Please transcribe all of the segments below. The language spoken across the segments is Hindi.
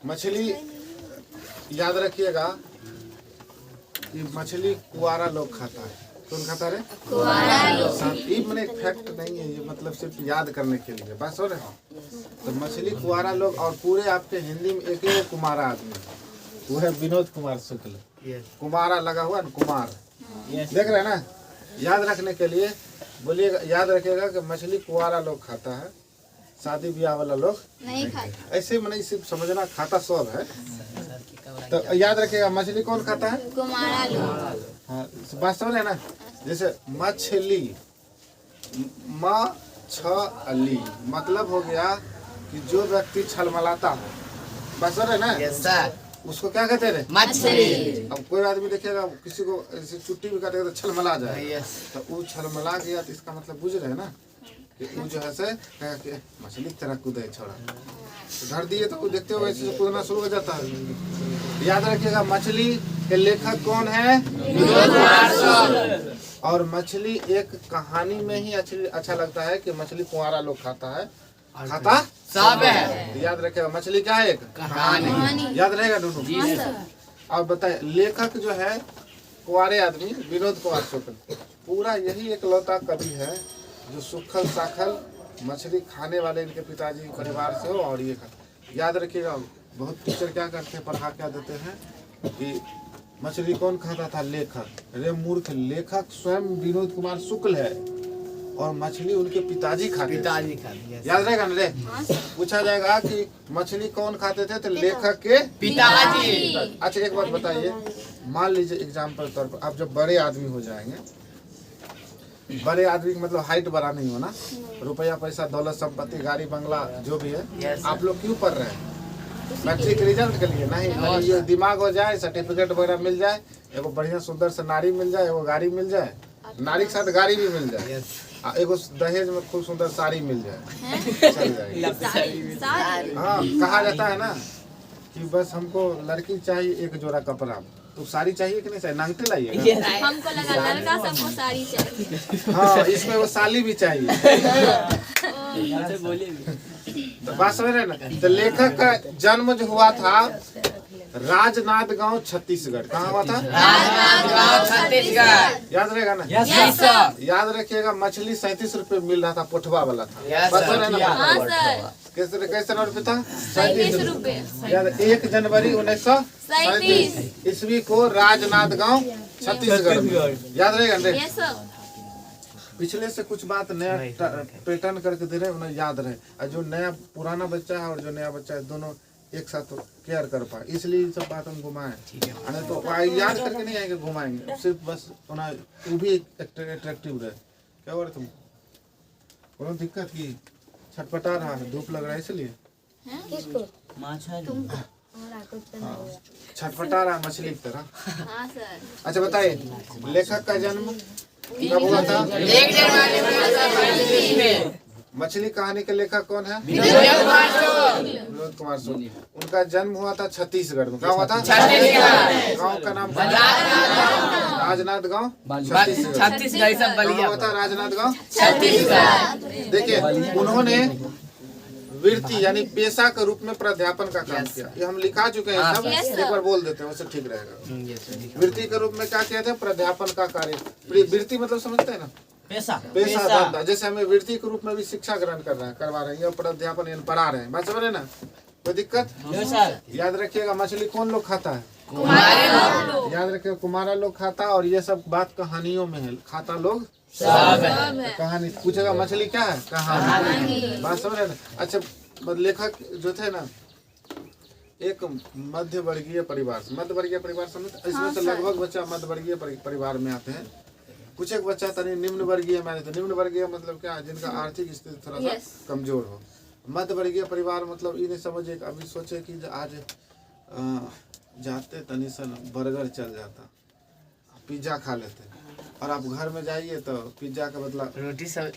मछली याद रखिएगा कि मछली कुआरा लोग खाता है। कौन खाता है? कुआरा लोग। ये मैंने फैक्ट नहीं है, ये मतलब सिर्फ याद करने के लिए बस हो रहे हो। तो मछली कुआरा लोग, और पूरे आपके हिंदी में एक ही कुमारा आदमी है, वो है विनोद कुमार शुक्ल। कुमारा लगा हुआ ना, कुमार देख रहे हैं ना। याद रखने के लिए बोलिएगा, याद रखिएगा कि मछली कुआरा लोग खाता है, शादी ब्याह वाला लोग नहीं खाता। ऐसे मैंने सिर्फ समझना, खाता सब है। तो याद रखिएगा मछली कौन खाता है? कुमारा लोग। हाँ बात समझ रहे ना। जैसे मछली, मछली मतलब हो गया कि जो व्यक्ति छलमलाता है, बस समझ रहे ना। yes, उसको क्या कहते हैं? मछली। अब कोई आदमी देखेगा किसी को ऐसे चुट्टी भी काटेगा तो छलमला जाए, yes. तो वो छलमला गया तो इसका मतलब बुझ रहे हैं ना कि वो जो है से मछली की तरह कूदे छोड़ा, तो धर दिए तो वो देखते हो वैसे कूदना शुरू हो जाता है। याद रखिएगा मछली के लेखक कौन है? और मछली एक कहानी में ही अच्छा लगता है कि मछली कुंवारा लोग खाता है, खाता सब है। याद रखेगा मछली क्या है? एक कहानी। याद रहेगा दोनों। अब बताए लेखक जो है कुंवारे आदमी विनोद कुमार शुक्ल, पूरा यही एक लौता कवि है जो सुखल साखल मछली खाने वाले इनके पिताजी परिवार से हो। और ये याद रखिएगा, बहुत टीचर क्या करते हैं, पढ़ा क्या देते हैं कि मछली कौन खाता था? लेखक। अरे मूर्ख, लेखक स्वयं विनोद कुमार शुक्ल है और मछली उनके पिताजी खाते। याद रहेगा ना रे। पूछा जाएगा कि मछली कौन खाते थे, तो लेखक के पिताजी। अच्छा एक बात बताइए, मान लीजिए एग्जाम्पल तौर पर आप जब बड़े आदमी हो जाएंगे, बड़े आदमी का मतलब हाइट बड़ा नहीं होना, रुपया पैसा दौलत संपत्ति गाड़ी बंगला जो भी है, आप लोग क्यों पढ़ रहे हैं? मैट्रिक रिजल्ट के लिए नहीं, ये दिमाग हो जाए, सर्टिफिकेट वगैरह मिल जाए, एगो बढ़िया सुंदर से नारी मिल जाए, एगो गाड़ी मिल जाए, नारी के साथ गाड़ी भी मिल जाए, एगो दहेज में खूब सुंदर साड़ी मिल जाए, चल जाएगी। हाँ कहा जाता है ना कि बस हमको लड़की चाहिए एक जोड़ा कपड़ा, तो साड़ी चाहिए कि नहीं चाहिए? नांगटे लाइए। हमको लगा लड़का सबको साड़ी चाहिए। हाँ इसमें वो साली भी चाहिए। तो बात समझ रहे ना। तो लेखक का जन्म जो हुआ था राजनांदगांव छत्तीसगढ़। कहाँ हुआ था? राजनांदगांव छत्तीसगढ़। याद रहेगा ना। याद रखिएगा मछली 37 रुपए मिल रहा था, पोठवा वाला था। बस ना कैसे रुपए था? 37 रुपए। याद 1 जनवरी 1937 ईस्वी को राजनांदगांव छत्तीसगढ़। याद रहेगा। पिछले से कुछ बात नया पैटर्न करके दे रहे हैं, उन्हें याद रहे। और जो नया पुराना बच्चा है और जो नया बच्चा है दोनों एक साथ केयर कर पाए, इसलिए सब बात हम घुमाएं। तो याद करके नहीं आएंगे, घुमाएंगे सिर्फ बस उन्हें वो भी अट्रैक्टिव रहे। क्या हो रहा तुम? कोनो दिक्कत की? छटपटा रहा है, धूप लग रहा है इसलिए छटपटा रहा मछली की तरह। अच्छा बताइए लेखक का जन्म कब हुआ था? मछली कहानी के लेखक कौन है? विनोद कुमार शुक्ल। उनका जन्म हुआ था छत्तीसगढ़ में। कहाँ हुआ था? गांव का नाम राजनांदगांव छत्तीसगढ़। हुआ था राजनांदगांव छत्तीसगढ़। देखिए उन्होंने वृत्ति यानी पेशा के रूप में प्राध्यापन का काम किया। ये हम लिखा चुके हैं सब, एक बार बोल देते हैं वैसे ठीक रहेगा। वृत्ति के रूप में क्या किया था? प्राध्यापन का कार्य। वृत्ति मतलब समझते हैं ना, पेशा धंधा। जैसे हमें वृत्ति के रूप में भी शिक्षा ग्रहण करवा रहे हैं, प्राध्यापन पढ़ा रहे हैं, बात समझ रहे ना, कोई दिक्कत? याद रखिएगा मछली कौन लोग खाता है? याद रखिएगा कुमारा लोग खाता। और ये सब बात कहानियों में है, खाता लोग कहानी। पूछेगा मछली क्या है? कहानी। बात समझ रहे ना। अच्छा लेखक जो थे ना एक मध्य वर्गीय परिवार से, मध्य वर्गीय परिवार समझ, इसमें से लगभग बच्चा मध्य वर्गीय परिवार में आते हैं, कुछ एक बच्चा तनी निम्न वर्गीय में आते। निम्न वर्गीय मतलब क्या? जिनका आर्थिक स्थिति थोड़ा सा कमजोर हो। मध्य वर्गीय परिवार मतलब ये नहीं समझे, अभी सोचे कि आज जाते तनी सन बर्गर चल जाता, पिज्जा खा लेते, और आप घर में जाइए तो पिज्जा का बदला रोटी सब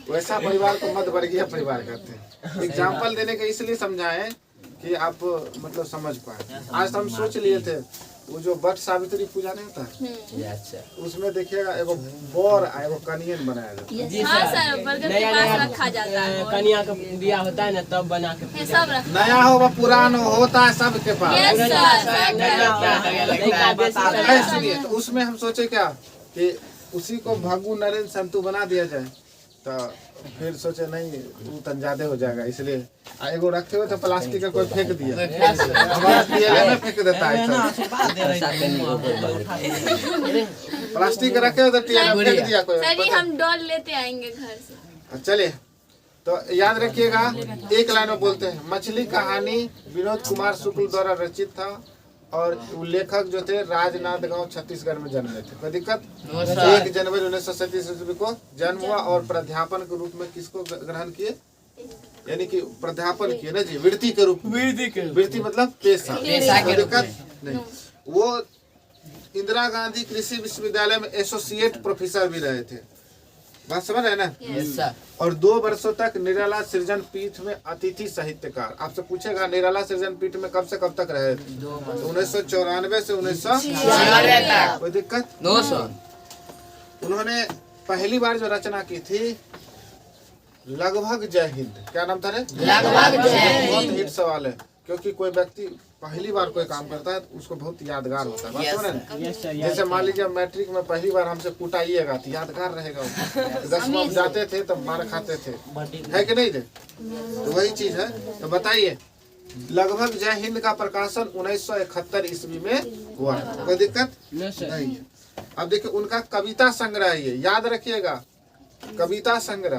वैसा परिवार को मध्य वर्गीय परिवार कहते हैं। एग्जाम्पल देने के इसलिए समझाएं कि आप मतलब समझ पाए। आज हम सोच लिए थे वो जो वट सावित्री पूजा नहीं होता है, अच्छा उसमें देखिएगा एगो बर आ एगो कनियन बनाया जाता है। जी हाँ सर सर, बरगद के पास रखा जाता है। कन्या का दिया होता है ना तब बना के ये सब रखा। नया हो व पुराना हो, होता है सबके पास। Yes sir. सुनिए, तो उसमें हम सोचे क्या कि उसी को भगू नरेंद्र संतु बना दिया जाए, तो फिर सोचे नहीं वो तन ज्यादा हो जाएगा, इसलिए एगो रखे हुए तो प्लास्टिक का कोई फेंक दिया, हमारा पीएलए में फेंक देता है प्लास्टिक रखे हुए तो पीएलए में फेंक दिया कोई। सर, ये हम डॉल लेते आएंगे घर से। चलिए, तो याद रखिएगा, एक लाइन में बोलते हैं। मछली कहानी विनोद कुमार शुक्ल द्वारा रचित था और लेखक जो थे राजनांदगांव छत्तीसगढ़ में जन्मे थे। कोई दिक्कत? 1 जनवरी 1937 ईस्वी को जन्म हुआ और प्राध्यापन के रूप में किसको ग्रहण किए, यानी कि प्राध्यापन किए ना जी, वृत्ति के रूप में। वृत्ति मतलब पेशा। कोई दिक्कत नहीं। वो इंदिरा गांधी कृषि विश्वविद्यालय में एसोसिएट प्रोफेसर भी रहे थे। बात समझ रहे ना? Yes sir. और 2 वर्षों तक निराला सृजन पीठ में अतिथि साहित्यकार। आपसे पूछेगा निराला सृजन पीठ में कब से कब तक रहे थे? 1994 से 1996 तक। कोई दिक्कत? No sir. उन्होंने पहली बार जो रचना की थी लगभग जय हिंद। क्या नाम था रे? लगभग जय हिंद। बहुत हिट सवाल है, क्योंकि कोई व्यक्ति पहली बार कोई काम करता है तो उसको बहुत यादगार होता है। बात समझ रहे हैं? जैसे मान लीजिए मैट्रिक में पहली बार हमसे कुटाइएगा तो यादगार रहेगा वो। 10वीं में जाते थे तो मार खाते थे, है कि नहीं थे? तो वही चीज है। तो बताइए, लगभग जय हिंद का प्रकाशन 1971 ईस्वी में हुआ। कोई दिक्कत नहीं है। अब देखिए, उनका कविता संग्रह है, ये याद रखिएगा। कविता संग्रह,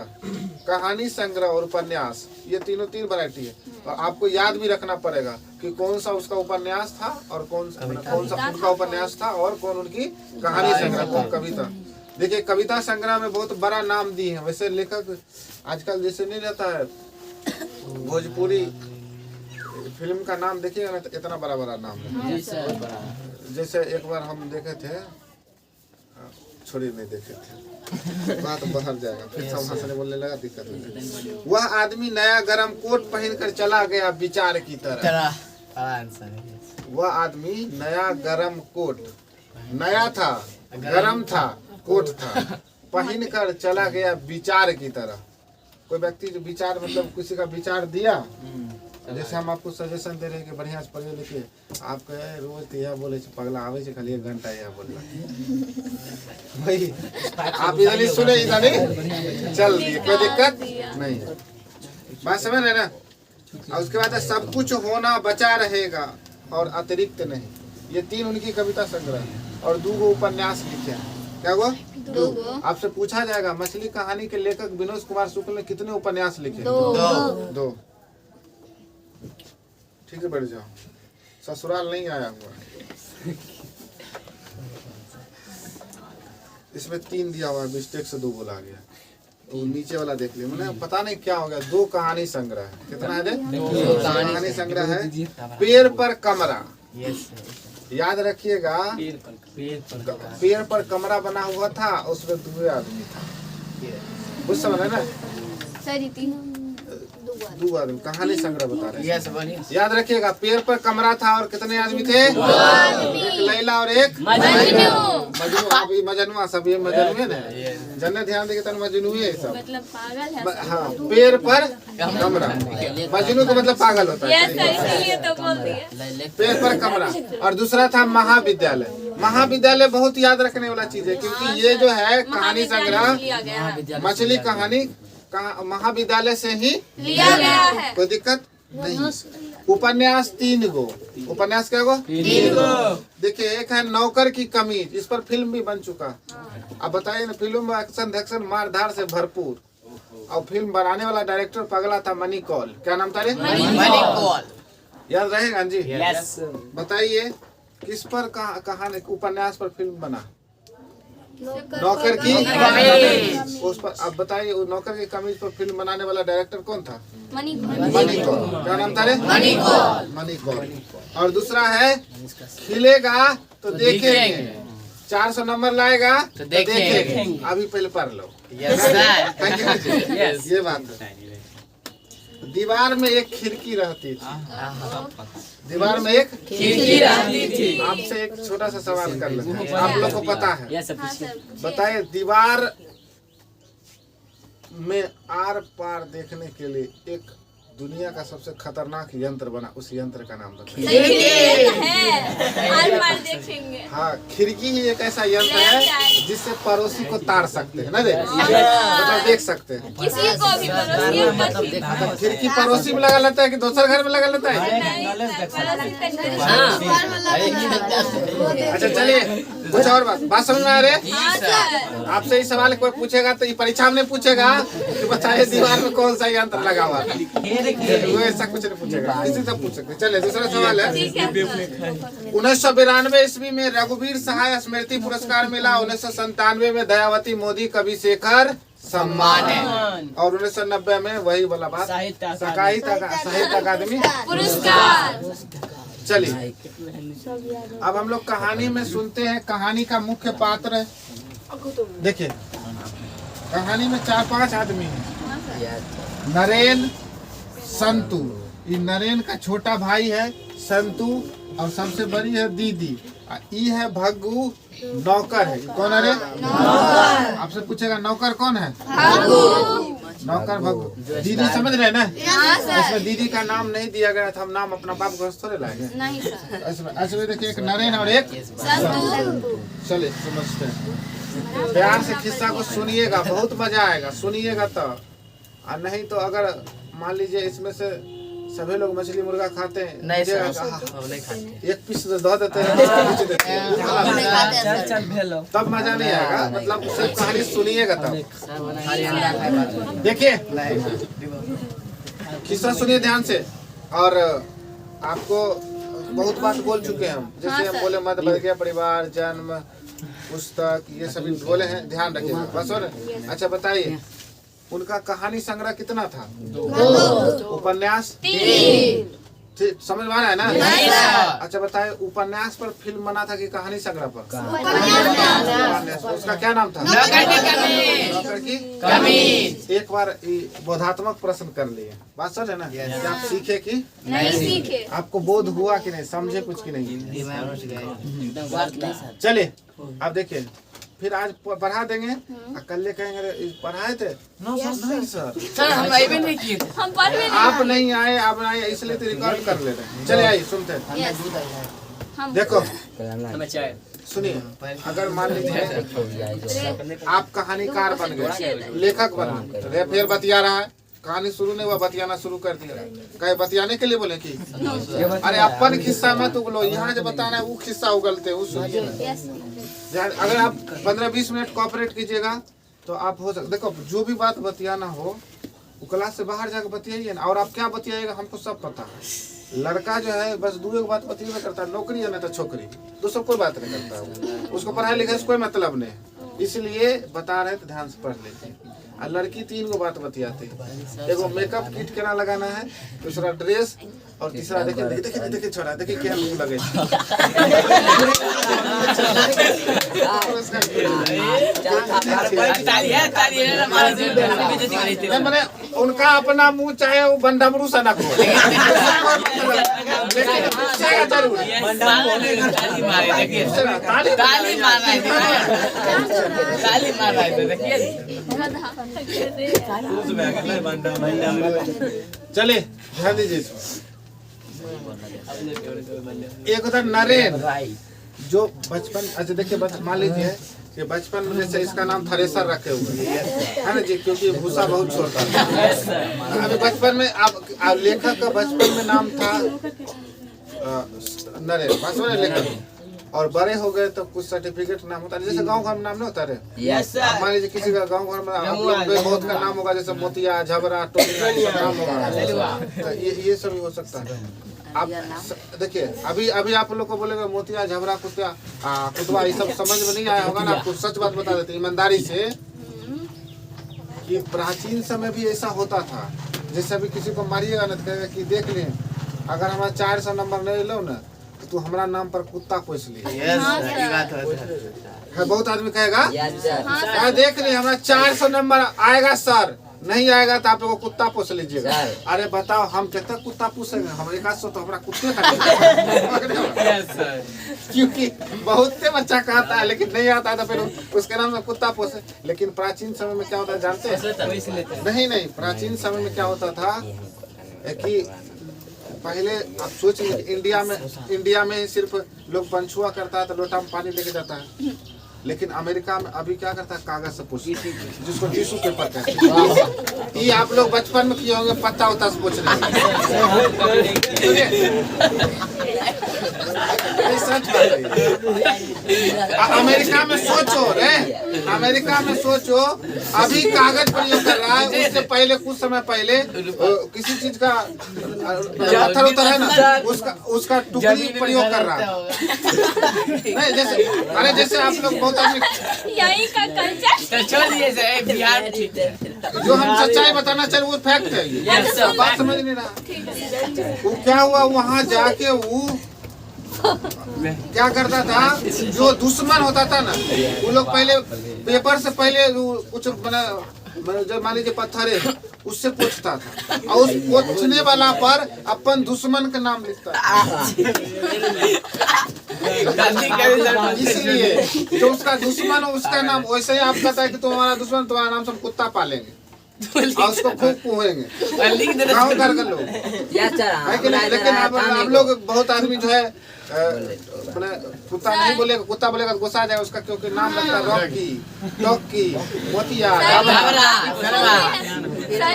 कहानी संग्रह और उपन्यास, ये तीन वैरायटी है। और आपको याद भी रखना पड़ेगा कि कौन सा उसका उपन्यास था और कौन सा उनका उपन्यास था और कौन उनकी कहानी संग्रह, कौन कविता। देखिए, कविता संग्रह में बहुत बड़ा नाम दिए हैं। वैसे लेखक आजकल जैसे नहीं रहता है, भोजपुरी फिल्म का नाम देखिएगा ना तो इतना बड़ा नाम है। जैसे एक बार हम देखे थे, छोड़ी नहीं देखे थे, बात बाहर जाएगा, फिर सब हंसने बोलने लगा, दिक्कत हो जाएगी। वह आदमी नया गरम कोट पहनकर चला गया विचार की तरह। वह आदमी नया गरम कोट, नया था, गरम था, कोट था, पहनकर चला गया विचार की तरह। कोई व्यक्ति जो विचार मतलब किसी का विचार दिया, जैसे हम आपको सजेशन दे रहे हैं कि बढ़िया से पढ़िए लिखिए, आप कहे रोज तो यह बोले पगला आवे से खाली 1 घंटा यह बोलना भाई, आप इधर ही सुने इधर ही चल दिए, कोई दिक्कत नहीं। बात समझ रहे ना? और उसके बाद सब कुछ होना बचा रहेगा और अतिरिक्त नहीं। ये 3 उनकी कविता संग्रह और 2 उपन्यास लिखे हैं। क्या हुआ? 2। आपसे पूछा जाएगा मछली कहानी के लेखक विनोद कुमार शुक्ल ने कितने उपन्यास लिखे? 2। ठीक है, बैठ जाओ, ससुराल नहीं आया हुआ। इसमें 3 दिया हुआ है, मिस्टेक से 2 बोला गया, तो नीचे वाला देख लिया। मैंने पता नहीं क्या हो गया। 2 कहानी संग्रह है। कितना है? 2 कहानी संग्रह है। पेड़ पर कमरा, याद रखिएगा, पेड़ पर कमरा बना हुआ था, उसमें 2 आदमी था। कुछ समझ है ना? 2 आदमी, कहानी संग्रह बता रहे हैं। याद रखिएगा, पेड़ पर कमरा था और कितने आदमी थे? 2 आदमी। एक लैला और एक मजनू। आप ये मजनुआ सब, ये मजनुए ना, जन्नत ध्यान देंगे तो मजनू है सब, मतलब पागल है। हाँ, पेड़ पर कमरा, मजनू का मतलब पागल होता है, इसीलिए तो बोल दिया। पेड़ पर कमरा। और दूसरा था महाविद्यालय। महाविद्यालय बहुत याद रखने वाला चीज है, क्योंकि ये जो है कहानी संग्रह, मछली कहानी महाविद्यालय से ही लिया गया है। कोई दिक्कत नहीं। उपन्यास 3 गो। उपन्यास क्या गो? 3 गो। देखिए, एक है नौकर की कमीज, इस पर फिल्म भी बन चुका। अब बताइए ना, फिल्म में एक्शन मार धार से भरपूर, और फिल्म बनाने वाला डायरेक्टर पगला था मनी कौल। क्या नाम था रे? मनी कौल। याद रहेगा जी? यस। बताइए किस पर कहानी उपन्यास पर फिल्म बना? नौकर की कमीज। उस पर अब बताइए, नौकर की कमीज पर फिल्म बनाने वाला डायरेक्टर कौन था? मनी कौल। क्या नाम था रे? मनी कौल। और दूसरा है खिलेगा तो देखेंगे, 400 नंबर लाएगा तो देखेंगे। अभी पहले पढ़ लो। ये बात है। दीवार में एक खिड़की रहती थी। दीवार में एक खिड़की रहती थी। आपसे एक छोटा सा सवाल कर लेते हैं, आप लोग को पता है, हाँ सर बताइए दीवार में आर पार देखने के लिए एक दुनिया का सबसे खतरनाक यंत्र बना, उस यंत्र का नाम बताइए। आर पार देखेंगे। हाँ, खिड़की ही एक ऐसा यंत्र है जिससे पड़ोसी को तार सकते हैं ना, मतलब देख सकते हैं। किसी को भी पड़ोसी मतलब खिड़की पड़ोसी में लगा लेता है कि दूसरे घर में लगा लेता है? अच्छा चलिए, कुछ और बात समझ में आ रही है? आपसे ही सवाल कोई पूछेगा तो ये परीक्षा में नहीं पूछेगा कि बताइए दीवार में कौन सा यंत्र लगा हुआ है, वो ऐसा कुछ नहीं पूछेगा, किसी से पूछ सकते। चलिए दूसरा सवाल है। 1992 ईस्वी में रघुवीर सहाय स्मृति पुरस्कार मिला। 1997 में दयावती मोदी कवि शेखर सम्मान है, और 1990 में वही वाला बात साहित्य अकादमी पुरस्कार। चलिए अब हम लोग कहानी में सुनते हैं। कहानी का मुख्य पात्र देखिए, कहानी में 4-5 आदमी हैं। नरेन, संतु, ये नरेन का छोटा भाई है संतु, और सबसे बड़ी है दीदी। ये है भग्गू, नौकर है। कौन है रे? आपसे पूछेगा नौकर कौन है? नौकर भग्गू। दीदी समझ रहे हैं ना? इसमें दीदी का नाम नहीं दिया गया था, हम नाम अपना बाप घर थोड़े लाएंगे। नहीं सर। इसमें देखिए एक नरेन और एक संतु। चलिए समझते हैं, प्यार से किस्सा को सुनिएगा, बहुत मजा आएगा, सुनिएगा तो। और नहीं तो अगर मान लीजिए इसमें से सभी लोग मछली मुर्गा खाते हैं, नहीं खाते, एक पीस दो देते हैं, तब मजा नहीं आएगा। मतलब सिर्फ कहानी सुनिएगा तब। देखिए किस्सा सुनिए ध्यान से। और आपको बहुत बात बोल चुके हैं हम, जैसे हम बोले मध्य वर्गीय परिवार, जन्म, पुस्तक, ये सभी बोले हैं, ध्यान रखिएगा बस। और अच्छा बताइए, उनका कहानी संग्रह कितना था? 2। उपन्यास 3। समझ में आ रहा है ना? अच्छा बताइए, उपन्यास पर फिल्म बना था कि कहानी संग्रह पर? उपन्यास। उसका क्या नाम था? नौकर की कमीज। एक बार बोधात्मक प्रश्न कर लिए, बात समझ है ना? क्या आप सीखे कि नहीं सीखे? आपको बोध हुआ कि नहीं, समझे कुछ की नहीं? चलिए अब देखिए, फिर आज पढ़ा देंगे, कल कहेंगे पढ़ाए थे। नहीं सर, हम भी नहीं किए थे। हम पढ़ भी आप नहीं आए, आप नहीं आए, इसलिए तो रिकॉर्ड कर ले रहे हैं। चले आइए सुनते हैं। देखो सुनिए, अगर मान लीजिए आप कहानीकार बन गए, लेखक बन गए, फिर बतिया रहा है, कहानी शुरू नहीं हुआ, बतियाना शुरू कर दिया। कहे बतियाने के लिए बोले कि अरे अपन किस्सा मत उगलो, यहाँ जो बताना है वो किस्सा उगलते उस। अगर आप 15-20 मिनट कोऑपरेट कीजिएगा तो आप हो सकते। देखो जो भी बात बतियाना हो वो क्लास से बाहर जाकर बतियाइए ना। और आप क्या बतियाएगा हमको सब पता है। लड़का जो है बस 2 बात बतियाना करता है, नौकरी है ना तो छोकरी, दूसरा कोई बात नहीं करता है। उसको पढ़ाई लिखाई से कोई मतलब नहीं, इसलिए बता रहे तो ध्यान से पढ़ लेते। और लड़की 3 बात बतियाते हैं, एगो मेकअप किट केना लगाना है, दूसरा ड्रेस, और तीसरा देखिए देखिए देखिए छोड़ा देखिए क्या मुंह लगे। मैंने उनका अपना मुंह चाहे वो बंडमरू सा ना हो, चलिए ध्यान दीजिए। एक उधर नरेन जो बचपन, अच्छा देखिए मान लीजिए कि बचपन में जैसे इसका नाम थ्रेसर रखे हुए है ना जी, क्योंकि भूसा बहुत छोड़ता है। अभी बचपन में आप लेखक का बचपन में नाम था नरेन, बचपन में लेखक, और बड़े हो गए तो कुछ सर्टिफिकेट नाम होता है, जैसे गांव घर में नाम नहीं होता है। मान लीजिए किसी का गांव घर में आप लोग बहुत का नाम होगा, जैसे मोतिया, झबरा, टोलिया नाम होगा, ये सब भी हो सकता है। आप देखिए अभी आप लोग को बोलेगा मोतिया, झबरा, कुतवा, ये सब समझ में नहीं आया होगा ना। आपको सच बात बता देते ईमानदारी से कि प्राचीन समय भी ऐसा होता था। जैसे अभी किसी को मारिएगा ना तो कहेगा कि देख ले, अगर हमारा 400 नंबर नहीं लो ना तो हमारा नाम पर कुत्ता पोस लिए। बहुत आदमी कहेगा देख ले हमारा 400 नंबर आएगा सर, नहीं आएगा तो आप एगो कुत्ता पोस लीजिएगा। अरे बताओ हम कितना कुत्ता पोसेंगे, हम एक सौ तो हमारा कुत्ते यस सर। क्योंकि बहुत से बच्चा कहता है लेकिन नहीं आता है तो फिर उसके नाम से कुत्ता पोसे। लेकिन प्राचीन समय में क्या होता है जानते हैं? नहीं, प्राचीन समय में क्या होता था कि पहले आप सोच लीजिए इंडिया में सिर्फ लोग पंछुआ करता है तो लोटा में पानी लेके जाता है, लेकिन अमेरिका में अभी क्या करता है कागज से पोछ, जिसको टिश्यू पेपर कहते हैं। ये आप लोग बचपन में किए होंगे, पत्ता उता से पोछ रहे सच बात है। अमेरिका में सोचो अमेरिका में सोचो अभी कागज प्रयोग कर रहा है, उससे पहले कुछ समय पहले किसी चीज का पत्थर होता है ना, उसका टुकड़ी प्रयोग कर रहा है। नहीं जैसे आप लोग बहुत आदमी यही का कल्चर छोड़िए सर, बिहार में ठीक है। जो हम सच्चाई बताना चाहिए वो फैक्ट है ये। Yes sir. बात समझ नहीं रहा। वो क्या हुआ वहाँ जाके वो क्या करता था, जो दुश्मन होता था ना वो लोग पहले पेपर से पहले कुछ बना जब मान लीजिए पत्थर है उससे पूछता था और उस पूछने वाला पर अपन दुश्मन का नाम लिखता था। इसलिए जो उसका दुश्मन हो उसका नाम वैसे ही आप कहता है कि तुम्हारा दुश्मन तुम्हारा नाम से हम कुत्ता पालेंगे और उसको खूब कुएंगे गाँव घर के लोग। लेकिन आप लोग बहुत आदमी जो है कुत्ता नहीं बोलेगा, कुत्ता बोलेगा तो गुस्सा आ जाएगा उसका, क्योंकि नाम लगता है रॉकी, टॉकी, मोतिया। सर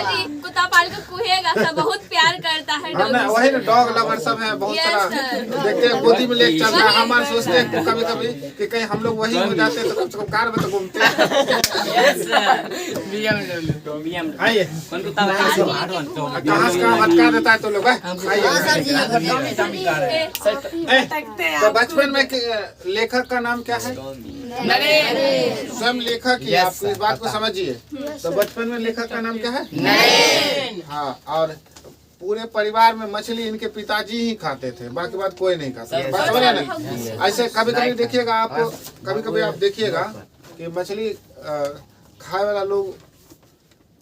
जी कुत्ता पाल के कुहेगा, सब बहुत प्यार करता है हाँ ना, वही ना डॉग लवर सब है बहुत सारा। देखते हैं गोदी में लेके चल रहा है, हमारे सोचते हैं कभी कभी कि कहीं हम लोग वही हो जाते तो कम से कम कार में तो घूमते हैं। आइए कहाँ से कहाँ भटका देता है तो लोग। तो बचपन में लेखक का नाम क्या है? स्वयं लेखक ही, आप इस बात को समझिए। तो बचपन में लेखक का नाम क्या है? हाँ, और पूरे परिवार में मछली इनके पिताजी ही खाते थे, बाकी बात कोई नहीं खाता। बात समझ रहे ना? ऐसे कभी कभी देखिएगा आप, कभी आप देखिएगा कि मछली खाए वाला लोग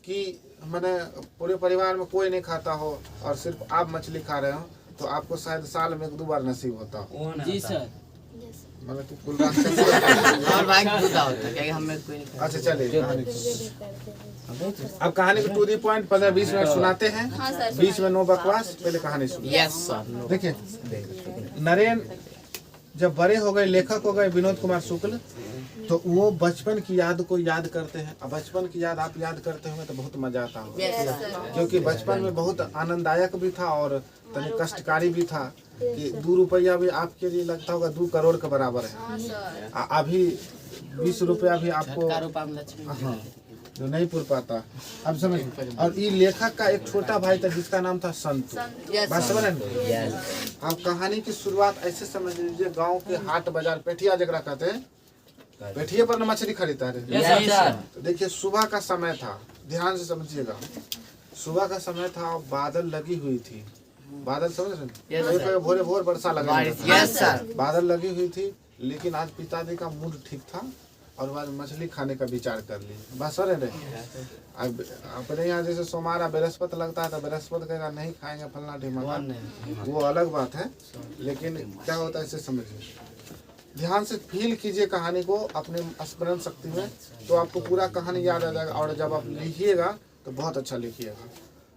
की मैंने पूरे परिवार में कोई नहीं खाता हो और सिर्फ आप मछली खा रहे हो तो आपको शायद साल में 1-2 बार नसीब होता हो। जी सर। मतलब तू कुल रात कैसे और भाई दूधा होता है, क्या हमें कोई नहीं। अच्छा चलिए कहानी अब कहानी को टू दी पॉइंट 15-20 मिनट सुनाते हैं। हाँ सर। बीच में नो बकवास, पहले कहानी सुनिए। Yes sir. देखिए नरेन जब बड़े हो गए, लेखक हो गए विनोद कुमार शुक्ल, तो वो बचपन की याद को याद करते हैं। अब बचपन की याद आप याद करते होंगे तो बहुत मजा आता होगा, क्योंकि बचपन में बहुत आनंददायक भी था और तनि कष्टकारी भी था कि 2 रुपया भी आपके लिए लगता होगा 2 करोड़ के बराबर है। अभी 20 रुपया भी आपको हाँ जो नहीं पूर पाता। अब समझ। और ये लेखक का एक छोटा भाई था जिसका नाम था संतू। बात समझ रहे हैं? आप कहानी की शुरुआत ऐसे समझ लीजिए, गांव के हाट बाजार पेठिया जगह कहते हैं, पेठिए पर न मछली खरीदता है। तो देखिए सुबह का समय था, ध्यान से समझिएगा, सुबह का समय था और बादल लगी हुई थी। बादल समझ रहे हैं? भोरे भोर वर्षा लगा, बादल लगी हुई थी। लेकिन आज पिताजी का मूड ठीक था और आज मछली खाने का विचार कर ली। बस रहे अपने यहाँ जैसे सोमवार बृहस्पति लगता है तो बृहस्पति कहेगा नहीं खाएंगे फलना ढिमाका, वो अलग बात है। लेकिन क्या होता है इसे समझिए, ध्यान से फील कीजिए कहानी को अपने स्मरण शक्ति में, तो आपको पूरा कहानी याद आ जाएगा। और जब आप लिखिएगा तो बहुत अच्छा लिखिएगा,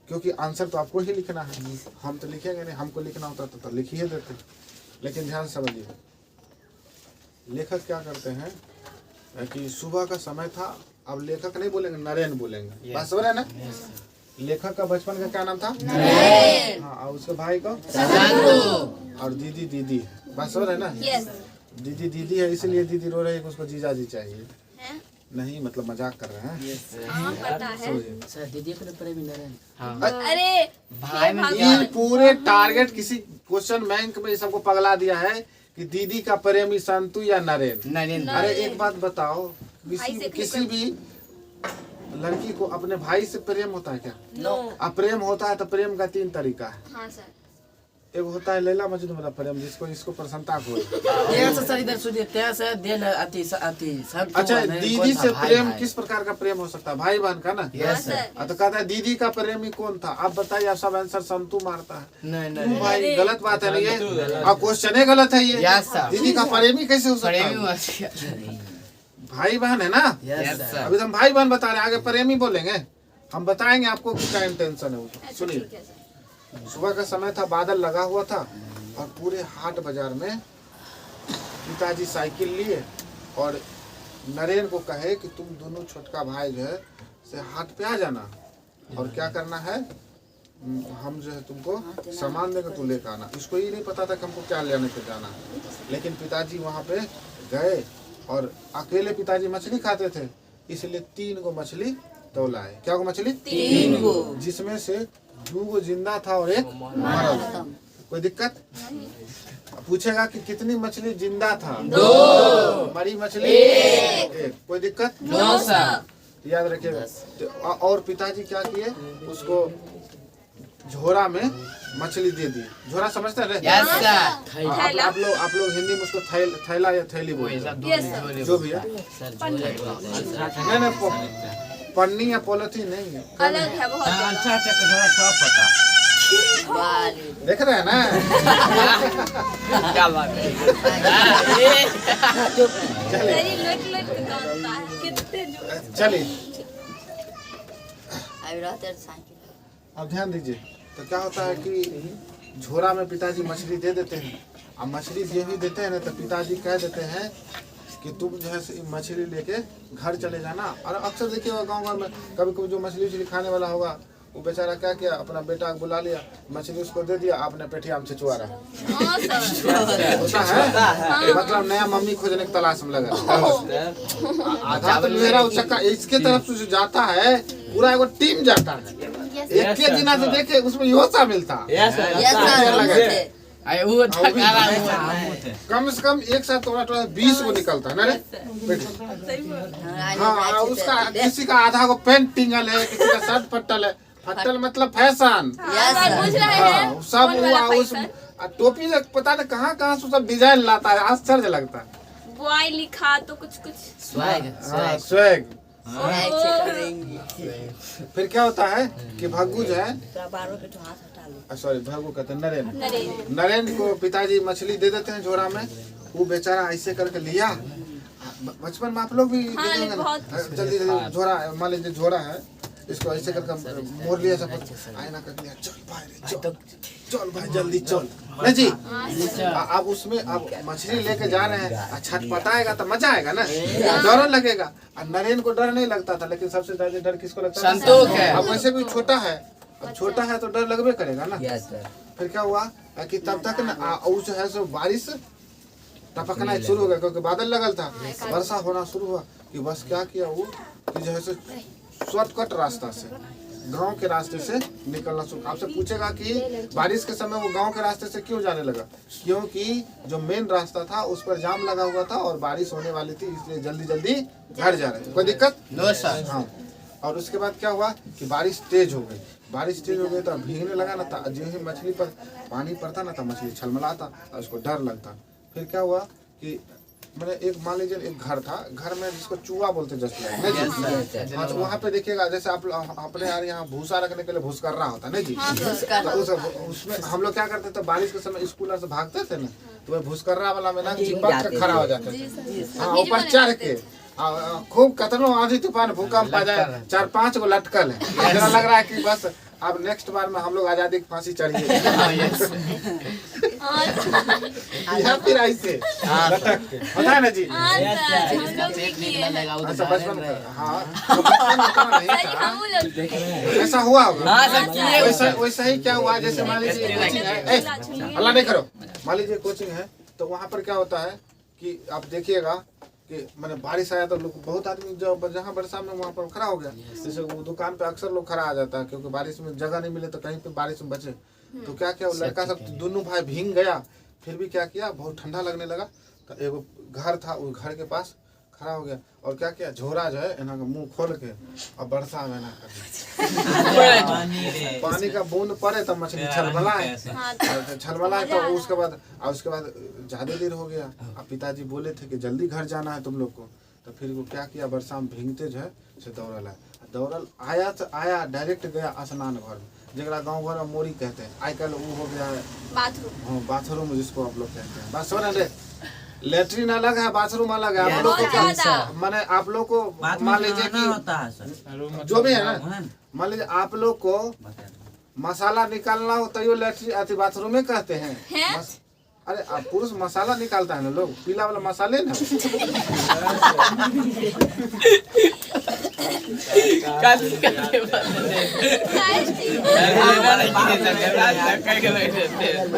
क्योंकि आंसर तो आपको ही लिखना है, हम तो लिखेंगे नहीं। हमको लिखना होता तो लिख ही देते। लेकिन ध्यान समझिए, लेखक क्या करते हैं कि सुबह का समय था। अब लेखक नहीं बोलेंगे, नरेन बोलेंगे। बात समझ रहे ना? लेखक का बचपन का क्या नाम था? नरेन। हाँ, और उसके भाई को और दीदी। बात समझ रहे ना? दीदी है, इसलिए दीदी रो रही है कि उसको जीजा जी चाहिए। नहीं मतलब मजाक कर रहे हैं। पता है सर दीदी को प्रेमी नरेन। अरे भाई ये पूरे टारगेट किसी क्वेश्चन बैंक में सबको पगला दिया है कि दीदी का प्रेमी संतू या नरेन। अरे एक बात बताओ, किसी भी लड़की को अपने भाई से प्रेम होता है क्या? नो। अब प्रेम होता है तो प्रेम का 3 तरीका है। हाँ सर। एक होता है लैला मजनू वाला प्रेम जिसको इसको प्रसन्नता को तेरा से सर इधर सुनिए तेरा से दिल अति सब अच्छा दीदी से प्रेम किस प्रकार का प्रेम हो सकता है? भाई बहन का ना। Yes sir. तो कहता है दीदी का प्रेमी कौन था? आप बताइए। आप सब आंसर संतू मारता है। नहीं क्यों नहीं भाई गलत बात है ना ये? और क्वेश्चन ही गलत है ये। Yes sir. दीदी का प्रेमी कैसे हो सकता प्रेमी है? भाई बहन है ना। Yes sir. अभी तो हम भाई बहन बता रहे हैं, आगे प्रेमी बोलेंगे। हम बताएंगे आपको क्या इंटेंशन है वो। सुनिए, सुबह का समय था, बादल लगा हुआ था और पूरे हाट बाजार में पिताजी साइकिल लिए और नरेन को कहे कि तुम दोनों छोटका भाई जो है से हाट पे आ जाना और क्या करना है, हम जो है तुमको सामान देकर तुम लेकर आना। इसको ये नहीं पता था कि हमको क्या लेने पे जाना है, लेकिन पिताजी वहाँ पे गए और अकेले पिताजी मछली खाते थे, इसलिए 3 गो मछली तौलाए। क्या गो मछली? 3 गो, जिसमें से 2 गो जिंदा था और 1 मरा था। कोई दिक्कत? पूछेगा कि कितनी मछली जिंदा था? 2। मरी मछली 1। कोई दिक्कत? No sir. याद रखिएगा। तो और पिताजी क्या किए, उसको झोरा में मछली दे दी। झोरा समझते हैं? Yes sir. आप लोग हिंदी में उसको थैला या थैली बोलते हैं, जो भी है। नहीं पन्नी या पॉलिथीन नहीं है, अलग है बहुत ज्यादा। देख रहे हैं ना? क्या बात है। चलिए तेरी लुट लुट के गाता है कितने जो चलिए अब ध्यान दीजिए। तो क्या होता है कि झोरा में पिताजी मछली दे देते हैं। अब मछली जो भी देते हैं ना, तो पिताजी कह देते हैं कि तुम जो है मछली लेके घर चले जाना। और अक्सर देखिएगा गाँव घर में कभी कभी जो मछली उछली खाने वाला होगा, वो बेचारा क्या किया, अपना बेटा को बुला लिया, मछली उसको दे दिया, आपने पेटिया में छिचवा रहा होता है। मतलब नया मम्मी खोजने की तलाश में लगा। आधा तो मेरा चक्का इसके तरफ से जो जाता है, पूरा एगो टीम जाता है। एक के दिना से देखे उसमें योसा मिलता। कम से कम एक साथ थोड़ा 20 को निकलता है ना रे। हाँ, उसका किसी का आधा को पेंट टिंगल है, किसी का शर्ट फट्टल है। फट्टल मतलब फैशन। सब हुआ उस टोपी से पता नहीं कहाँ से सब डिजाइन लाता है, आश्चर्य लगता है। बॉय लिखा तो कुछ स्वैग। फिर क्या होता है कि भग्गू जो है, सॉरी भग्गू कहते हैं नरेन को पिताजी मछली दे देते हैं झोरा में। वो बेचारा ऐसे करके लिया। बचपन में आप लोग भी जल्दी झोरा, मान लीजिए झोरा है, इसको ऐसे करके मोड़ लिया, सब आईना कर लिया, चल भाई चल भाई जल्दी चल। नहीं जी, अब उसमें अब मछली लेके जा रहे हैं, छटपटाएगा तो मजा आएगा ना, डर लगेगा। और नरेन को डर नहीं लगता था, लेकिन सबसे ज्यादा डर किसको लगता है? संतोष है। अब वैसे भी छोटा है, अब छोटा है तो डर लगबे करेगा ना। फिर क्या हुआ कि तब तक ना जो है सो बारिश टपकना शुरू हो गया, क्योंकि बादल लगल था, वर्षा होना शुरू हुआ। कि बस क्या किया वो कि जो है सो शॉर्टकट रास्ता से, गांव के रास्ते से निकलना शुरू। आपसे पूछेगा कि बारिश के समय वो गांव के रास्ते से क्यों जाने लगा? क्योंकि जो मेन रास्ता था उस पर जाम लगा हुआ था और बारिश होने वाली थी, इसलिए जल्दी जल्दी घर जा रहे थे। कोई दिक्कत? No sir. हाँ। और उसके बाद क्या हुआ कि बारिश तेज हो गई। बारिश तेज हो गई तो भीगने लगा ना, था जो ही मछली पर पानी पड़ता ना, था मछली छलमलाता और उसको डर लगता। फिर क्या हुआ कि मैंने एक मान लीजिए एक घर था, घर में जिसको चूहा बोलते जस्ट हाँ, तो वहाँ पे देखिएगा जैसे आप अपने यहाँ भूसा रखने के लिए भूसकर्रा होता नहीं जी, तो उसमें हम लोग क्या करते थे, बारिश के समय स्कूल से भागते थे ना, तो वह भूसकर्रा वाला में ना चिपक के खड़ा हो जाते थे। हाँ, ऊपर चढ़ के खूब कतनो आंधी तूफान भूकंप आ जाए, 4-5 गो लटकल है, जरा लग रहा है कि बस अब नेक्स्ट बार में हम लोग आजादी की फांसी चढ़िए या फिर ऐसे लटक के, पता है ना जी। अच्छा बचपन हाँ ऐसा हुआ होगा। वैसा ही क्या हुआ, जैसे मान लीजिए कोचिंग है, अल्लाह नहीं करो, मान लीजिए कोचिंग है, तो वहाँ पर क्या होता है कि आप देखिएगा कि मैंने बारिश आया तो लोग बहुत आदमी जो जहाँ बरसा में वहाँ पर खड़ा हो गया। जैसे वो दुकान पे अक्सर लोग खड़ा आ जाता है, क्योंकि बारिश में जगह नहीं मिले तो कहीं पे बारिश में बचे। तो क्या किया, वो लड़का सब दोनों भाई भीग गया, फिर भी क्या किया, बहुत ठंडा लगने लगा। तो एगो घर था, उस घर के पास खड़ा हो गया और क्या किया, झोरा जो है इन्होंने मुंह खोल के और बरसा में ना कर पानी का बूंद पड़े तब मछली छलबलाए, छलबलाए तो उसके बाद ज्यादा देर हो गया। अब पिताजी बोले थे कि जल्दी घर जाना है तुम लोग को, तो फिर वो क्या किया, बरसा में भीगते जो है से दौड़ल आया, दौड़ल आया तो आया डायरेक्ट गया स्नान घर में, जरा गाँव घर में मोरी कहते हैं, आजकल वो हो गया है बाथरूम। हाँ बाथरूम जिसको आप लोग कहते हैं, बस रे लेटरिन अलग है बाथरूम अलग है। आप लोग को माने आप लोग को मान लीजिए कि जो भी है ना, मान लीजिए आप लोग को मसाला निकालना हो तो ये लेटरिन अति बाथरूम में कहते हैं। अरे आप पुरुष मसाला निकालता है ना, लोग पीला वाला मसाले ना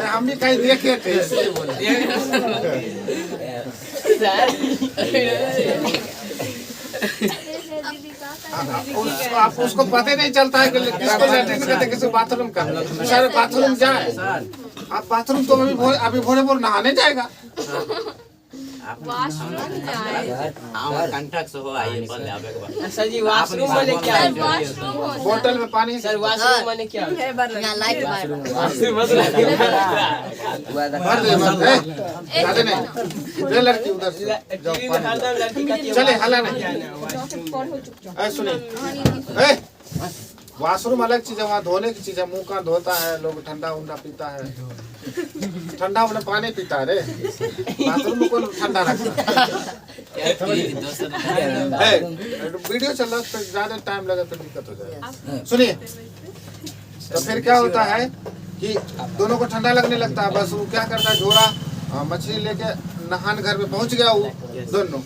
हम भी कहीं देखे थे इसलिए बोले। आप उसको पता नहीं चलता है कि किसको लैट्रिन कहते हैं, किसी बाथरूम का। सर बाथरूम जाए, आप बाथरूम तो अभी भोरे भोर नहाने जाएगा। सर जी वॉशरूम वाले क्या है? बोतल में पानी। सर वॉशरूम वाले क्या है? भर दे ज्यादा नहीं, दे लड़की उधर से जाओ पानी। चले हला नहीं। सुनिए वॉशरूम अलग चीज है, वहाँ धोने की चीज है, मुंह का धोता है लोग, ठंडा उंडा पीता है, ठंडा उन्हें पानी पीता है रे, बाथरूम में कौन ठंडा रखता है। वीडियो चल रहा है तो ज्यादा टाइम लगा तो दिक्कत हो जाएगा। सुनिए तो फिर क्या होता है कि दोनों को ठंडा लगने लगता है, बस वो क्या करता है, झोरा मछली लेके नहान घर में पहुंच गया। वो दोनों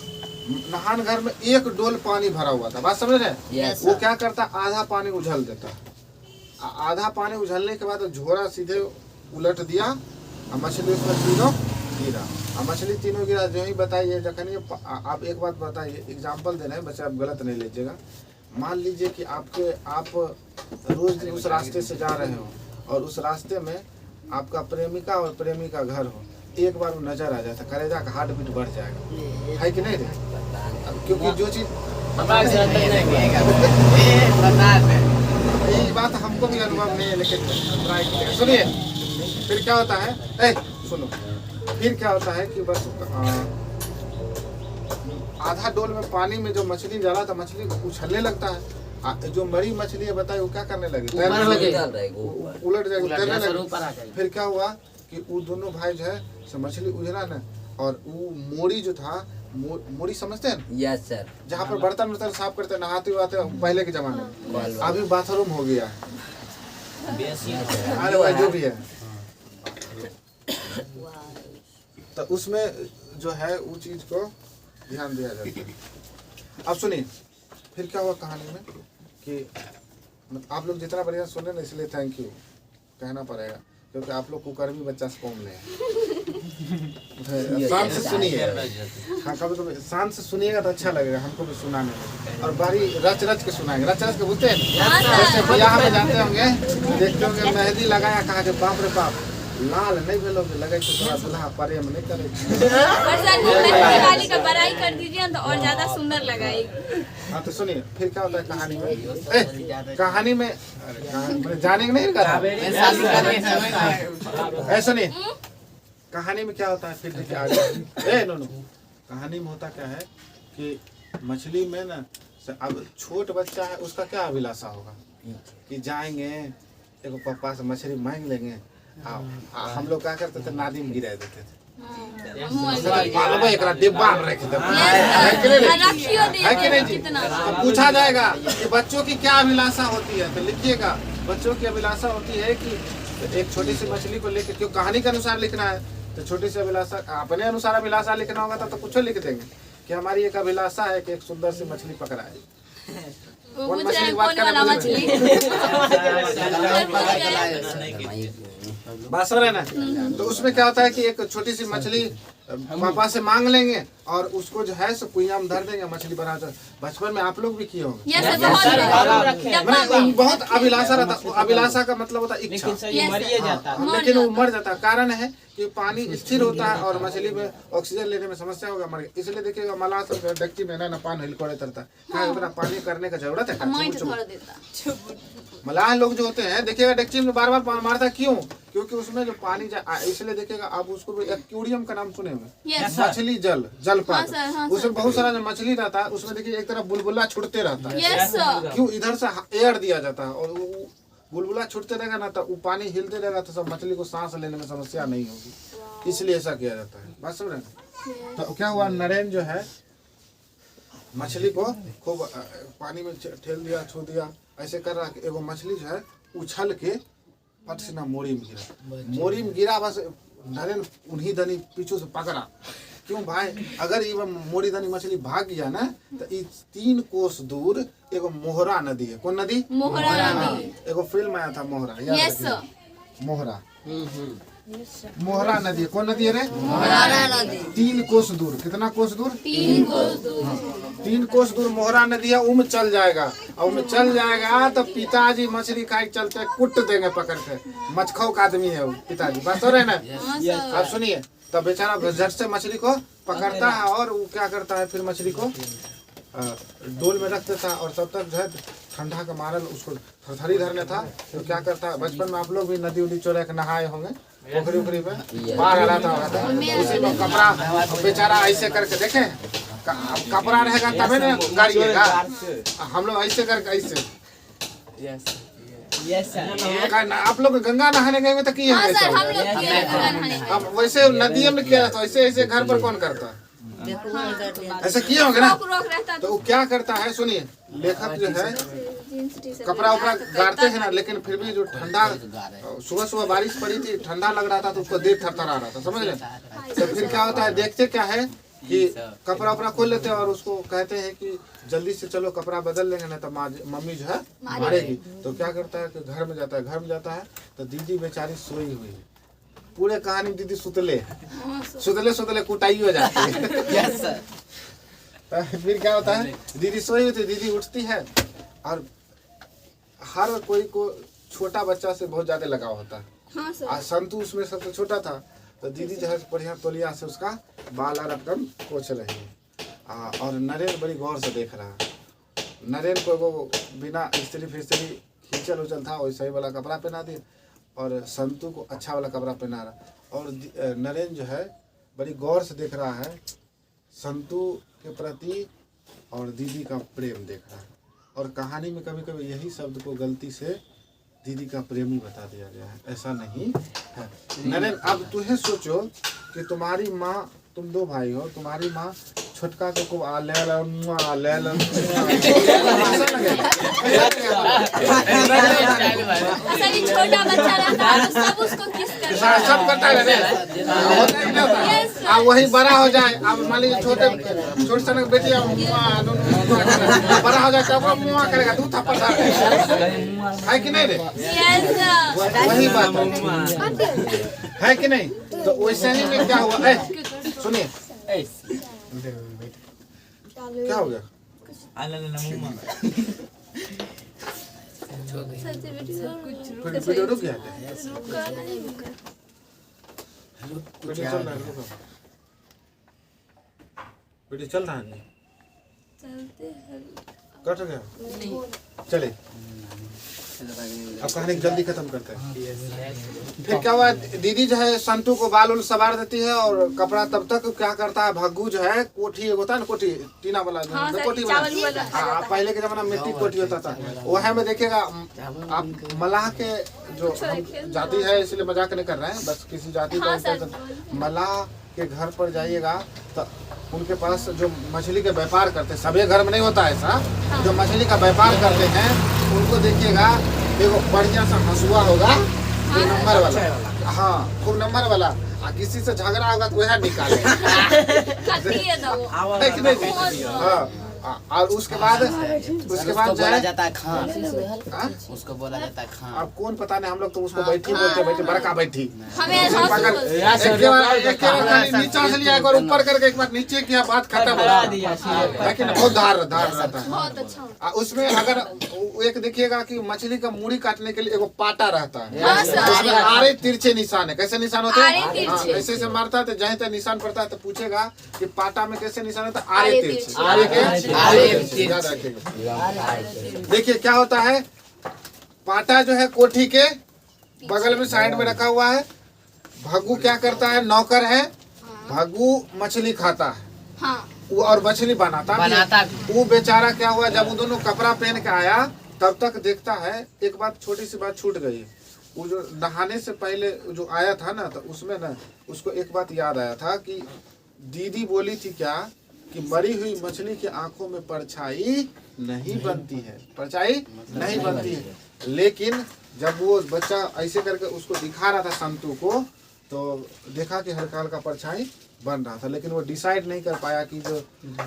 नहान घर में एक डोल पानी भरा हुआ था, बात समझ रहे? वो क्या करता, आधा पानी उझल देता, आधा पानी उझलने के बाद झोरा सीधे उलट दिया और मछली उसमें तीनों गिरा। और मछली तीनों गिरा जो ही बताइए, जखन ये आप एक बात बताइए, एग्जाम्पल देना है बच्चे, आप गलत नहीं लीजिएगा। मान लीजिए कि आप रोज उस रास्ते से जा रहे हो और उस रास्ते में आपका प्रेमिका और प्रेमी का घर हो, एक बार वो नजर आ जाता, कलेजा का हार्ट बीट बढ़ जाएगा, है कि नहीं रे? क्योंकि जो चीज यही बात हमको भी अनुभव नहीं है, लेकिन ट्राई कीजिएगा। सुनिए फिर क्या होता है, सुनो, फिर क्या होता है कि बस आधा डोल में पानी में जो मछली डाला था, मछली उछलने लगता है। जो मरी मछली है बताइए वो क्या करने लगी, तैरने लगी, उलट जाएगी, तैरने लगी। फिर क्या हुआ कि वो दोनों भाई जो है मछली उजरा ना, और वो मोड़ी जो था, मोड़ी समझते हैं? Yes sir. जहाँ पर बर्तन वर्तन साफ करते नहाते हुए पहले के जमाने में, अभी बाथरूम हो गया है। अरे भाई जो भी है, तो उसमें जो है वो चीज को ध्यान दिया जाता है। अब सुनिए फिर क्या हुआ कहानी में कि आप लोग जितना बढ़िया सुने ना, इसलिए थैंक यू कहना पड़ेगा, क्योंकि आप लोग कुकर्मी बच्चा से कौन ले शांत से सुनिए। हाँ कभी कभी शांत से सुनिएगा तो अच्छा लगेगा हमको भी सुनाने में, और बारी रच रच के सुनाएंगे। रच रच के बोलते हैं जैसे बियाह में जाते होंगे, देखते होंगे मेहंदी लगाया, कहा कि बाप रे बाप लाल नहीं भेलोगे, लगे तो थोड़ा दुल्हा प्रेम नहीं करे। वाली का बड़ाई कर दीजिए तो और ज्यादा सुंदर लगाएगी। हाँ तो सुनिए फिर क्या होता है कहानी में, कहानी में जाने का नहीं करा, ऐसा नहीं। कहानी में क्या होता है फिर देखिए आगे। नो कहानी में होता क्या है कि मछली में ना, अब छोट बच्चा है, उसका क्या अभिलाषा होगा कि जाएंगे एक पापा से मछली मांग लेंगे। हम लोग क्या करते थे, नादी में गिरा देते थे, डिब्बा में रखे थे, है कि नहीं जी? तो पूछा जाएगा कि बच्चों की क्या अभिलाषा होती है, तो लिखिएगा बच्चों की अभिलाषा होती है कि एक छोटी सी मछली को लेकर, क्यों कहानी के अनुसार लिखना है तो छोटी सी अभिलाषा, अपने अनुसार अभिलाषा लिखना होगा तो कुछ लिख देंगे कि हमारी एक अभिलाषा है कि एक सुंदर सी मछली पकड़ाए। कौन मछली की बात कर बात हो रहा है ना? तो उसमें क्या होता है कि एक छोटी सी मछली पापा से मांग लेंगे और उसको जो है सो कुइयां में धर देंगे, मछली बना कर। बचपन में आप लोग भी किए होंगे। यस बहुत मैंने बहुत अभिलाषा रहता, अभिलाषा का मतलब होता इच्छा, लेकिन सर ये मरिए जाता है। लेकिन वो मर जाता है। कारण है कि पानी स्थिर होता है और मछली में ऑक्सीजन लेने में समस्या होगा, मर गया। इसलिए देखिएगा मलाह सब डेक्ची में ना पान हिलकोड़े तरता है, पानी करने का जरूरत है। मलाह लोग जो होते हैं देखिएगा डेक्ची में बार बार पान मारता, क्यों? क्योंकि उसमें जो पानी इसलिए देखिएगा आप उसको भी एक्वेरियम का नाम सुने हुए, मछली जल पात्र, उसमें बहुत सारा जो मछली रहता है उसमें देखिए एक तरफ बुलबुला छूटते रहता है। क्यों? इधर से एयर दिया जाता है और वो बुलबुला छूटते रहेगा ना तो वो पानी हिलते रहेगा तो सब मछली को सांस लेने में समस्या नहीं होगी, इसलिए ऐसा किया जाता है। बात समझ रहे हैं? तो क्या हुआ, नरेन जो है मछली को खूब पानी में ठेल दिया, छू दिया, ऐसे कर रहा कि एगो मछली जो है उछल के पट से ना मोरी में गिरा। मोरी में गिरा, बस नरेन उन्हीं दनी पीछू से पकड़ा। क्यों भाई? अगर ये मोरी दनी मछली भाग गया ना तो 3 कोस दूर एगो मोहरा नदी है। कौन नदी? मोहरा नदी। एगो फिल्म आया था मोहरा, याद मोहरा, मोहरा नदी। कौन नदी है रे? मोहरा नदी। 3 कोस दूर। कितना कोस दूर? 3 कोस दूर। 3 कोस दूर मोहरा नदी है, उम चल जाएगा और उम चल जाएगा तो पिताजी मछली खाए चलते कुट देंगे पकड़ के। मचखौ का आदमी है वो पिताजी। बात हो रहे ना? आप सुनिए, तब बेचारा झट से मछली को पकड़ता है और वो क्या करता है, फिर मछली को डोल में रख देता है और तब तक जो है ठंडा का मारल उसको थरथरी धरने था। तो क्या करता है, बचपन में आप लोग भी नदी उदी चोरा के नहाए होंगे, पोखरी उखरी में बाढ़ आ रहा था, उसी में कपड़ा बेचारा ऐसे करके देखे, कपड़ा रहेगा तभी ना गाड़ी होगा। हम लोग ऐसे करके ऐसे आप लोग गंगा नहाने गए तो किए होंगे। अब वैसे नदी में किया जाता, ऐसे ऐसे घर पर कौन करता है? ऐसे किए होंगे ना। तो वो क्या करता है, सुनिए, लेखक जो है कपड़ा उपड़ा गाड़ते हैं ना, लेकिन फिर भी जो ठंडा, सुबह सुबह बारिश पड़ी थी, ठंडा लग रहा था तो उसको देह थरथरा रहा था, समझ रहे? तो फिर क्या होता है, देखते क्या है कि कपड़ा उपड़ा खोल लेते हैं और उसको कहते हैं कि जल्दी से चलो कपड़ा बदल लेंगे ना तो मम्मी जो है मारेगी। तो क्या करता है कि घर में जाता है, घर में जाता है तो दीदी बेचारी सोई हुई है। पूरे कहानी में दीदी सुतले कुटाई हो जाती है। तो फिर क्या होता है, दीदी सोई हुई थी, दीदी उठती है और हर कोई को छोटा बच्चा से बहुत ज्यादा लगाव होता है। आज संतू उसमें सबसे छोटा था, तो दीदी जो है बढ़िया तौलिया से उसका बाल और एकदम पोछ रही है और नरेन बड़ी गौर से देख रहा है। नरेन को वो बिना स्त्री फिस्त्री खींचल उचल था वैसे ही वाला कपड़ा पहना दिया और संतू को अच्छा वाला कपड़ा पहना रहा। और नरेन जो है बड़ी गौर से देख रहा है संतू के प्रति और दीदी का प्रेम देख रहा है। और कहानी में कभी कभी यही शब्द को गलती से दीदी का प्रेमी बता दिया गया है, ऐसा नहीं है। नरेन, अब तुम्हें सोचो कि तुम्हारी माँ, तुम 2 भाई हो, तुम्हारी माँ छोटका को खूब ले छोटा बच्चा रहता है तो सब उसको किस करता है, सब करता है। अब वही बड़ा हो जाए, अब मान लीजिए छोटे सा बेटी बड़ा हो जाए तो मुआ करेगा, 2 थप्पड़ है कि नहीं रे? वही बात है कि नहीं? तो वैसे ही में क्या हुआ, सुनिए क्या हो गया? वीडियो रुक गया, वीडियो चल रहा है, कट गया, चले अब कहानी जल्दी खत्म करते हैं। फिर क्या हुआ, दीदी जो है संतू को बाल उल सवार देती है और कपड़ा तब तक क्या करता है, भग्गू जो है कोठी होता है ना, कोठी टीना वाला कोठी वाला, पहले के जमाना में मिट्टी कोठी होता था, वह में देखिएगा आप मलाह के जो जाति है, इसलिए मजाक नहीं कर रहे हैं, बस किसी जाति का मलाह के घर पर जाइएगा तो उनके पास जो मछली के व्यापार करते हैं, सभी घर में नहीं होता ऐसा, जो मछली का व्यापार करते हैं उनको देखिएगा, देखो बढ़िया सा हंसुआ होगा, 2 नंबर वाला, हाँ खूब नंबर वाला, किसी से झगड़ा होगा तो वह निकाले। हाँ और उसके बाद जो बोला है जाता है खान, हाँ? उसको बोला जाता है खान। अब कौन पता नहीं, हम लोग तो उसको बैठी बोलते, बैठे बड़का बैठी हमें एक बार खाली नीचा से लिया, एक बार ऊपर करके एक बार नीचे किया, बात खत्म हो गया। लेकिन बहुत धार रहता है। बहुत अच्छा। उसमें अगर एक देखिएगा कि मछली का मूड़ी काटने के लिए एगो पाटा रहता है, हाँ सर। उसमें आरे तिरछे निशान है। कैसे निशान होते आरे हैं? हाँ, तिरछे। ऐसे से मारता है तो जहीं तक निशान पड़ता है तो पूछेगा कि पाटा में कैसे निशान होता है? आरे तिरछे। आरे तिरछे। याद रखिएगा। देखिए क्या होता है, पाटा जो है कोठी के बगल में साइड में रखा हुआ है। भग्गू क्या करता है? नौकर है। भग्गू मछली खाता है, हाँ। वो और मछली बनाता भी। वो बेचारा क्या हुआ, जब वो दोनों कपड़ा पहन के आया तब तक देखता है, एक बात छोटी सी बात छूट गई। वो जो नहाने से पहले जो आया था ना, तो उसमें ना उसको एक बात याद आया था कि दीदी बोली थी क्या कि मरी हुई मछली की आंखों में परछाई नहीं बनती है, परछाई नहीं बनती है। लेकिन जब वो बच्चा ऐसे करके उसको दिखा रहा था संतू को, तो देखा कि हल्का हल्का परछाई बन रहा था, लेकिन वो डिसाइड नहीं कर पाया कि जो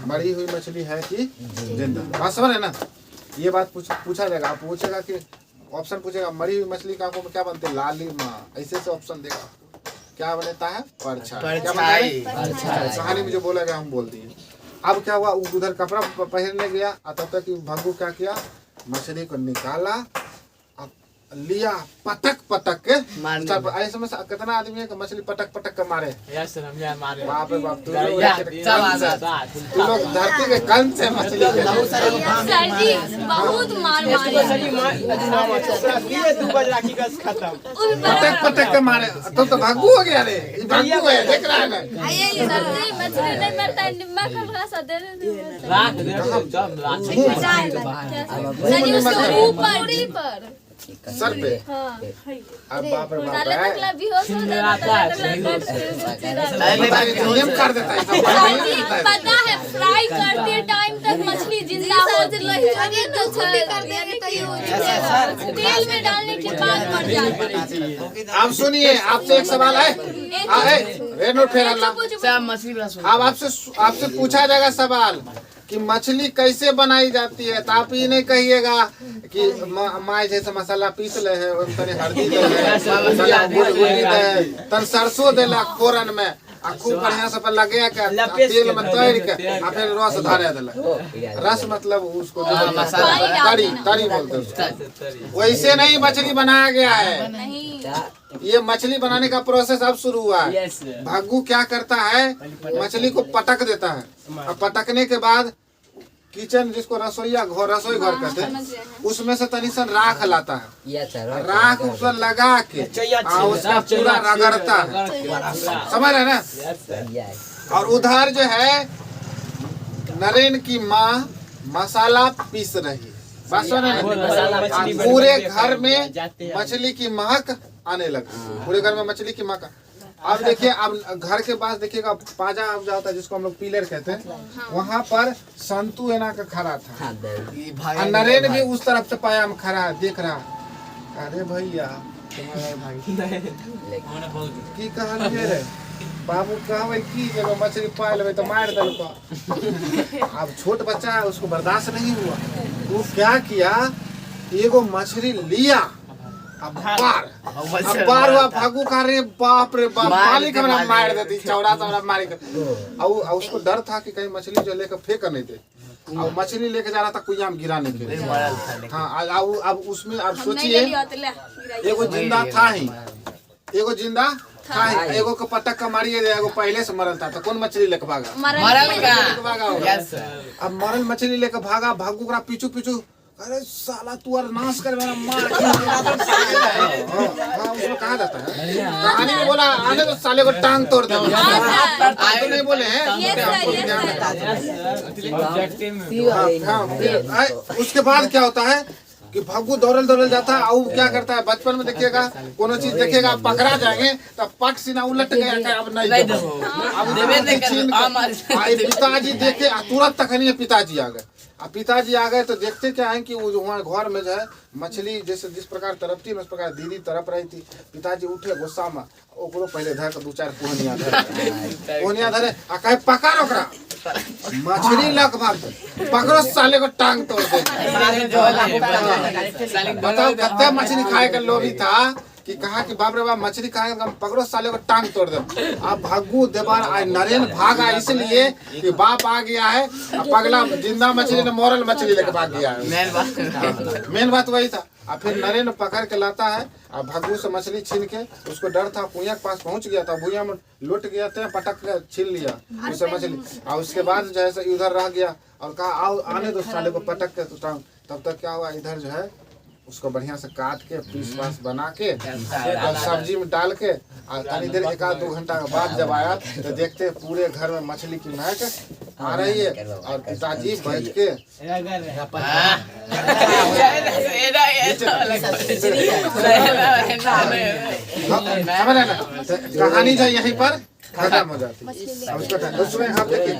मरी हुई मछली है कि जिंदा। बात समझ है ना? ये बात पूछा जाएगा, आप पूछेगा कि ऑप्शन पूछेगा, मरी हुई मछली की आंखों में क्या बनते? लाली माँ, ऐसे से ऑप्शन देगा आपको। क्या बनता है? परछाई। क्या बनता है? कहानी में जो बोला गया हम बोल दिए। अब क्या हुआ, उधर कपड़ा पहनने गया, तब तक भग्गू क्या किया, मछली को निकाला, लिया, पटक पटक के ऐसे में कितना आदमी है कि मछली पटक पटक के मारे? बाप रे बाप, तू लोग धरती के कंध से मछली सर जी बहुत मार पटक पटक के मारे। तो भग्गू हो गया रे, भग्गू है, देख रहा है ना? मछली नहीं मरता है, नमक हल्का सा दे ऊपर सर पे। हाँ। अब बाप रे बाप ताले है, तकला बेहोश हो जाता है। नियम कर देता है सब, नहीं देता है। पता है फ्राई करते टाइम तक मछली जिंदा होती है, तेल में डालने के बाद मर जाती है। आप सुनिए, आपसे एक सवाल है, रेनोट फेर अल्लाह। अब आपसे पूछा जाएगा सवाल कि मछली कैसे बनाई जाती है, तो आप ये नहीं कहिएगा कि माँ जैसे मसाला पीस ले है, तनी हल्दी दे है, तन सरसों देला फोरन में, खूब बढ़िया से लगे के तेल में तैर के फिर रस धरे देला। रस मतलब उसको तरी बोलते हैं। वैसे नहीं मछली बनाया गया है। नहीं, ये मछली बनाने का प्रोसेस अब शुरू हुआ है। भग्गू क्या करता है, मछली को पटक देता है, और पटकने के बाद किचन जिसको रसोई घर कहते हैं, उसमें से तनी सन राख लाता है, राख ऊपर लगा के उसका पूरा रगड़ता है, समझ रहे ना? और उधर जो है नरेन की माँ मसाला पीस रही, बस पूरे घर में मछली की महक आने लगी, पूरे घर में मछली की महक। अब देखिए, अब घर के पास देखिएगा पाजा अब जाता है जिसको हम लोग पिलर कहते हैं, वहाँ पर संतू एना का खड़ा था, और नरेन भी उस तरफ से पाया में खड़ा देख रहा। अरे भैया की कहलिए रे बाबू, कहवे की जब मछली पाए लेवे तो मार देलको। अब छोट बच्चा है, उसको बर्दाश्त नहीं हुआ, वो क्या किया, एगो मछली लिया, अब बार हुआ। भग्गू कह रहे बाप रे बाप, मालिक हमरा मार देती, चौड़ा मारी कर। और उसको डर था कि कहीं मछली जो लेकर फेंक नहीं दे, और मछली लेके जा रहा था कुइया में गिराने के लिए। हाँ, अब उसमें अब सोचिए, एगो जिंदा था ही, एगो जिंदा था ही, एगो को पटक का मारिए, एगो पहले से मरल था, तो कौन मछली लेके भागा? अब मरल मछली लेके भागा। भग्गू का पीछू पीछू, अरे साला तू और नाश कर मेरा मार। हाँ, उसमें कहा जाता है कहानी में, बोला आने तो साले को टांग तोड़ दे। तो नहीं बोले हैं। उसके बाद क्या होता है कि भग्गू दौड़ल जाता है, और क्या करता है, बचपन में देखिएगा कोनो चीज देखेगा पकड़ा जाएंगे तो पट सीना उलट गया, अब नहीं पिताजी देखे तुरंत तक पिताजी आ गए। अब पिताजी आ गए तो देखते क्या है कि वो वहाँ घर में जो है मछली जैसे जिस प्रकार तरपती है उस प्रकार दीदी तरप रही थी। पिताजी उठे गुस्सा में, ओकरो पहले धर के 2-4 पोहनिया धरे आ कहे पकड़ ओकरा, मछली लगभग पकड़ो साले को टांग तोड़ दे। बताओ कितना मछली खाए का लोभी था कि कहा कि बाप रे बाप मछली खाएंगे हम पकड़ो साले को टांग तोड़ दे। अब भग्गू देवार आज नरेन भागा इसलिए कि बाप आ गया है, अब पगला जिंदा मछली ने मोरल मछली लेके भाग गया है। मेन बात वही था। अब फिर नरेन पकड़ के लाता है, अब भग्गू से मछली छीन के, उसको डर था भूया के पास पहुंच गया था, भूया में लुट गया था, पटक के छीन लिया उसे मछली। और उसके बाद जो है इधर रह गया और कहा आओ आने दो साले को पटक के तो टांग। तब तक क्या हुआ, इधर जो है उसको बढ़िया से काट के पीस वास बना के और सब्जी में डाल के और तनी देर 1-2 घंटा के बाद जब आया तो देखते पूरे घर में मछली की महक आ रही है। और पिताजी बैठ के समझ ना, कहानी जो यहीं पर खत्म हो जाती है। उसमें आप देखिए